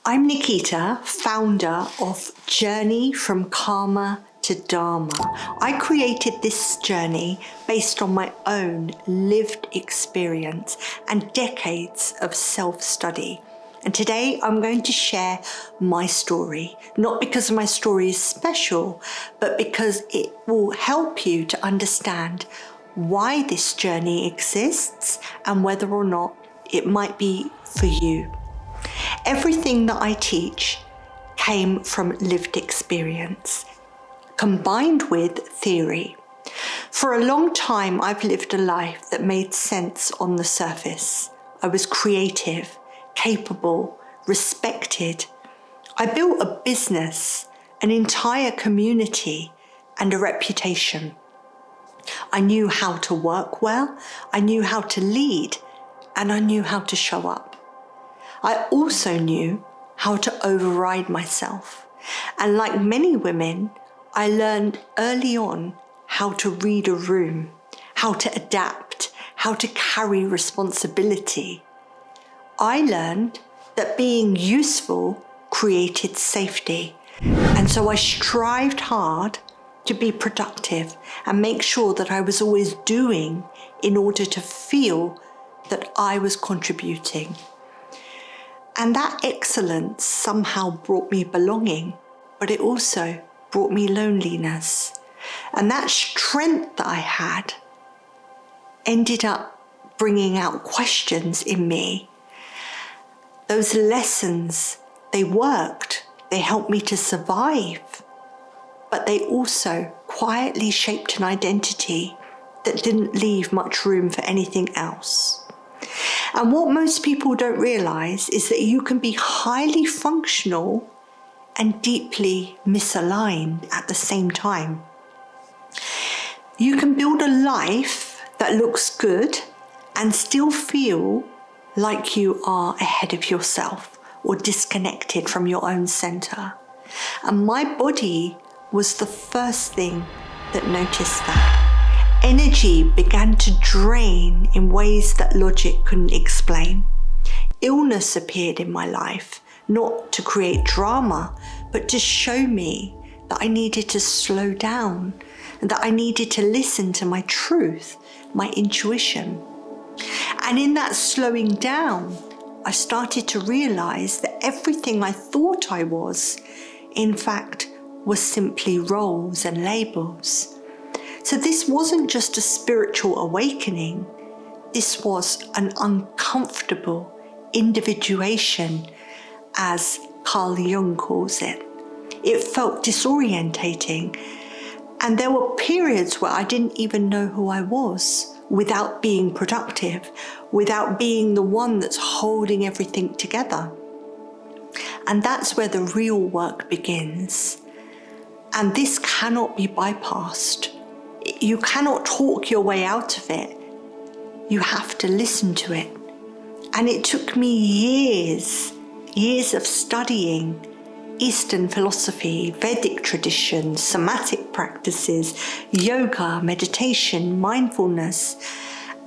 I'm Nikita, founder of Journey from Karma to Dharma. I created this journey based on my own lived experience and decades of self-study. And today I'm going to share my story, not because my story is special, but because it will help you to understand why this journey exists and whether or not it might be for you. Everything that I teach came from lived experience, combined with theory. For a long time, I've lived a life that made sense on the surface. I was creative, capable, respected. I built a business, an entire community, and a reputation. I knew how to work well, I knew how to lead, and I knew how to show up. I also knew how to override myself. And like many women, I learned early on how to read a room, how to adapt, how to carry responsibility. I learned that being useful created safety. And so I strived hard to be productive and make sure that I was always doing in order to feel that I was contributing. And that excellence somehow brought me belonging, but it also brought me loneliness. And that strength that I had ended up bringing out questions in me. Those lessons, they worked, they helped me to survive, but they also quietly shaped an identity that didn't leave much room for anything else. And what most people don't realize is that you can be highly functional and deeply misaligned at the same time. You can build a life that looks good and still feel like you are ahead of yourself or disconnected from your own center. And my body was the first thing that noticed that. Energy began to drain in ways that logic couldn't explain. Illness appeared in my life, not to create drama, but to show me that I needed to slow down and that I needed to listen to my truth, my intuition. And in that slowing down, I started to realize that everything I thought I was, in fact, was simply roles and labels. So this wasn't just a spiritual awakening. This was an uncomfortable individuation, as Carl Jung calls it. It felt disorientating. And there were periods where I didn't even know who I was without being productive, without being the one that's holding everything together. And that's where the real work begins. And this cannot be bypassed. You cannot talk your way out of it. You have to listen to it. And it took me years of studying Eastern philosophy, Vedic traditions, somatic practices, yoga, meditation, mindfulness.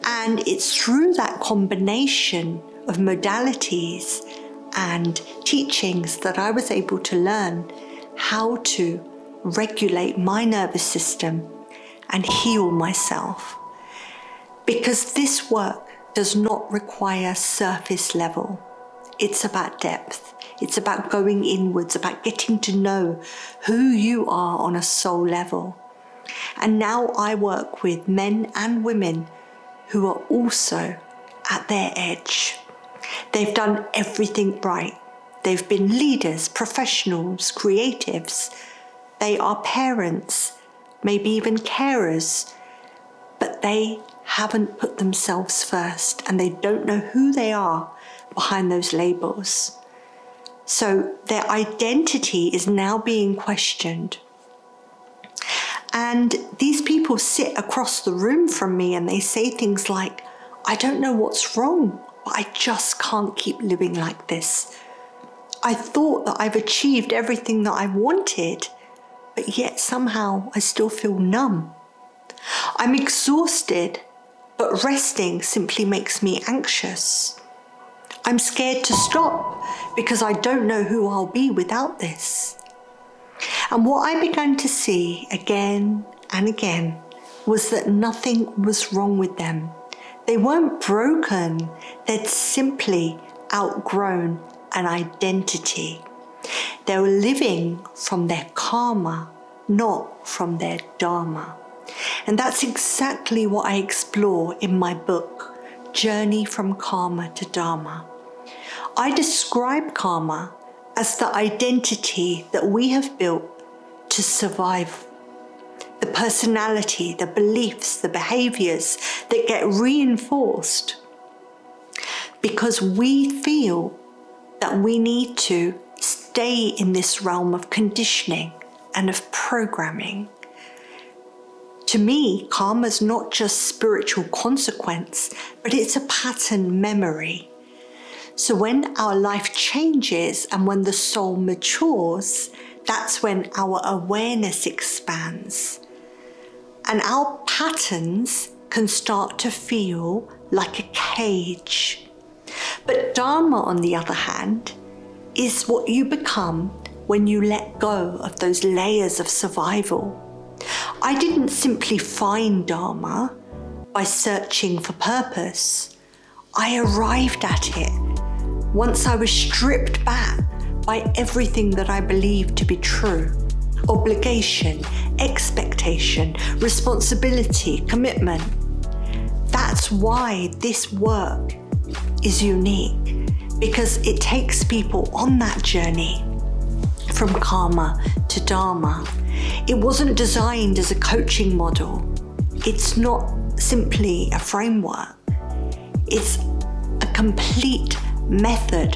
And it's through that combination of modalities and teachings that I was able to learn how to regulate my nervous system and heal myself. Because this work does not require surface level. It's about depth. It's about going inwards, about getting to know who you are on a soul level. And now I work with men and women who are also at their edge. They've done everything right. They've been leaders, professionals, creatives. They are parents, maybe even carers, but they haven't put themselves first and they don't know who they are behind those labels. So their identity is now being questioned. And these people sit across the room from me and they say things like, I don't know what's wrong, but I just can't keep living like this. I thought that I've achieved everything that I wanted, but yet somehow I still feel numb. I'm exhausted, but resting simply makes me anxious. I'm scared to stop because I don't know who I'll be without this. And what I began to see again and again was that nothing was wrong with them. They weren't broken, they'd simply outgrown an identity. They were living from their karma, not from their dharma. And that's exactly what I explore in my book, Journey from Karma to Dharma. I describe karma as the identity that we have built to survive. The personality, the beliefs, the behaviors that get reinforced because we feel that we need to stay in this realm of conditioning and of programming. To me, karma is not just spiritual consequence, but it's a pattern memory. So when our life changes and when the soul matures, that's when our awareness expands. And our patterns can start to feel like a cage. But Dharma, on the other hand, is what you become when you let go of those layers of survival. I didn't simply find Dharma by searching for purpose. I arrived at it once I was stripped back by everything that I believed to be true. Obligation, expectation, responsibility, commitment. That's why this work is unique, because it takes people on that journey from karma to dharma. It wasn't designed as a coaching model. It's not simply a framework. It's a complete method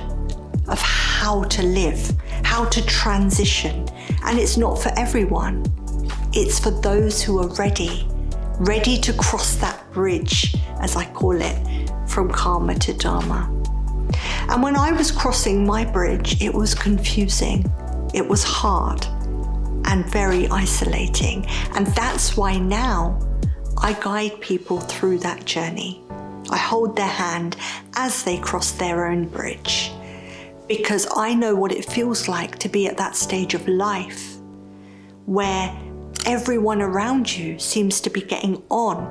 of how to live, how to transition. And it's not for everyone. It's for those who are ready to cross that bridge, as I call it, from karma to dharma. And when I was crossing my bridge, it was confusing, it was hard, and very isolating. And that's why now I guide people through that journey. I hold their hand as they cross their own bridge, because I know what it feels like to be at that stage of life where everyone around you seems to be getting on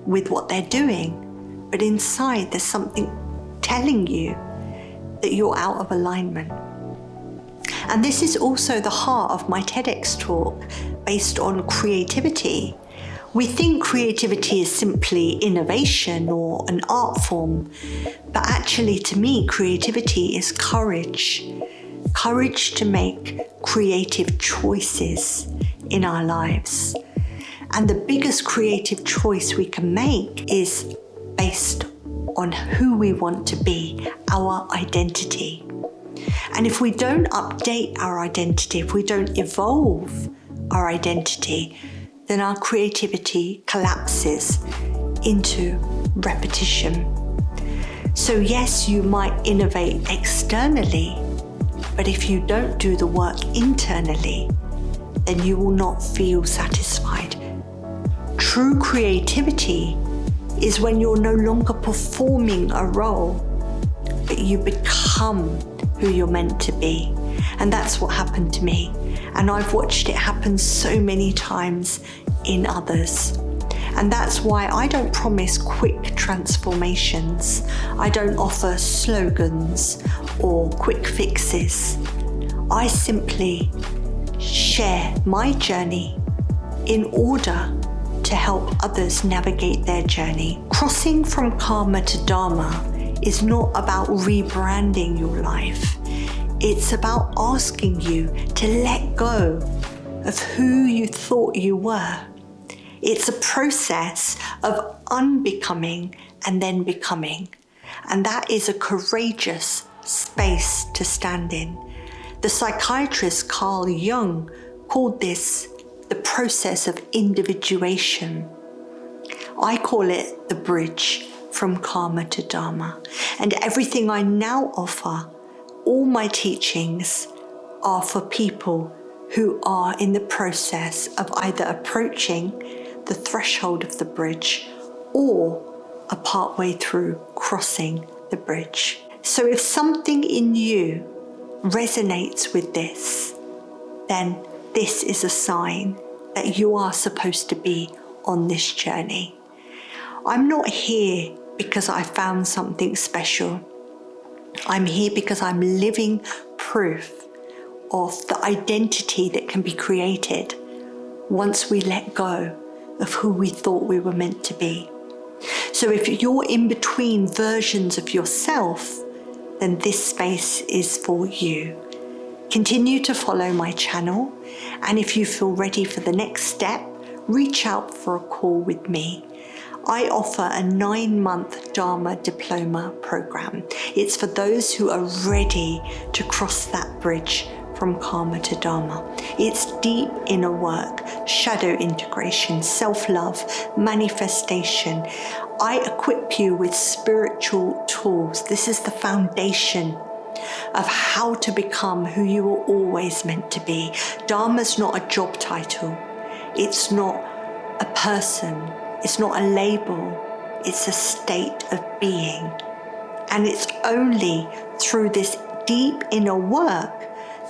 with what they're doing, but inside there's something telling you that you're out of alignment. And this is also the heart of my TEDx talk based on creativity. We think creativity is simply innovation or an art form, but actually to me, creativity is courage. Courage to make creative choices in our lives. And the biggest creative choice we can make is based on who we want to be, our identity. And if we don't update our identity, if we don't evolve our identity, then our creativity collapses into repetition. So yes, you might innovate externally, but if you don't do the work internally, then you will not feel satisfied. True creativity is when you're no longer performing a role, but you become who you're meant to be. And that's what happened to me. And I've watched it happen so many times in others. And that's why I don't promise quick transformations. I don't offer slogans or quick fixes. I simply share my journey in order to help others navigate their journey. Crossing from karma to dharma is not about rebranding your life. It's about asking you to let go of who you thought you were. It's a process of unbecoming and then becoming. And that is a courageous space to stand in. The psychiatrist Carl Jung called this the process of individuation. I call it the bridge from karma to dharma. And everything I now offer, all my teachings, are for people who are in the process of either approaching the threshold of the bridge or are partway through crossing the bridge. So if something in you resonates with this, then this is a sign that you are supposed to be on this journey. I'm not here because I found something special. I'm here because I'm living proof of the identity that can be created once we let go of who we thought we were meant to be. So if you're in between versions of yourself, then this space is for you. Continue to follow my channel, and if you feel ready for the next step, reach out for a call with me. I offer a 9-month Dharma diploma program. It's for those who are ready to cross that bridge from karma to Dharma. It's deep inner work, shadow integration, self-love, manifestation. I equip you with spiritual tools. This is the foundation of how to become who you were always meant to be. Dharma's not a job title. It's not a person. It's not a label. It's a state of being. And it's only through this deep inner work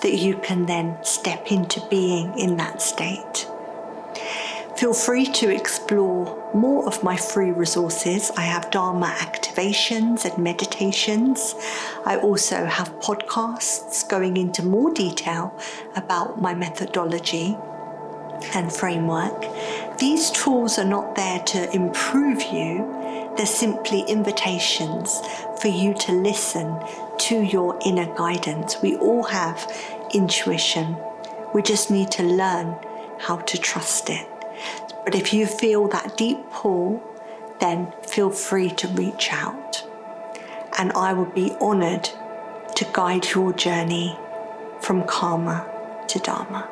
that you can then step into being in that state. Feel free to explore more of my free resources. I have Dharma activations and meditations. I also have podcasts going into more detail about my methodology and framework. These tools are not there to improve you. They're simply invitations for you to listen to your inner guidance. We all have intuition. We just need to learn how to trust it. But if you feel that deep pull, then feel free to reach out. And I will be honored to guide your journey from karma to Dharma.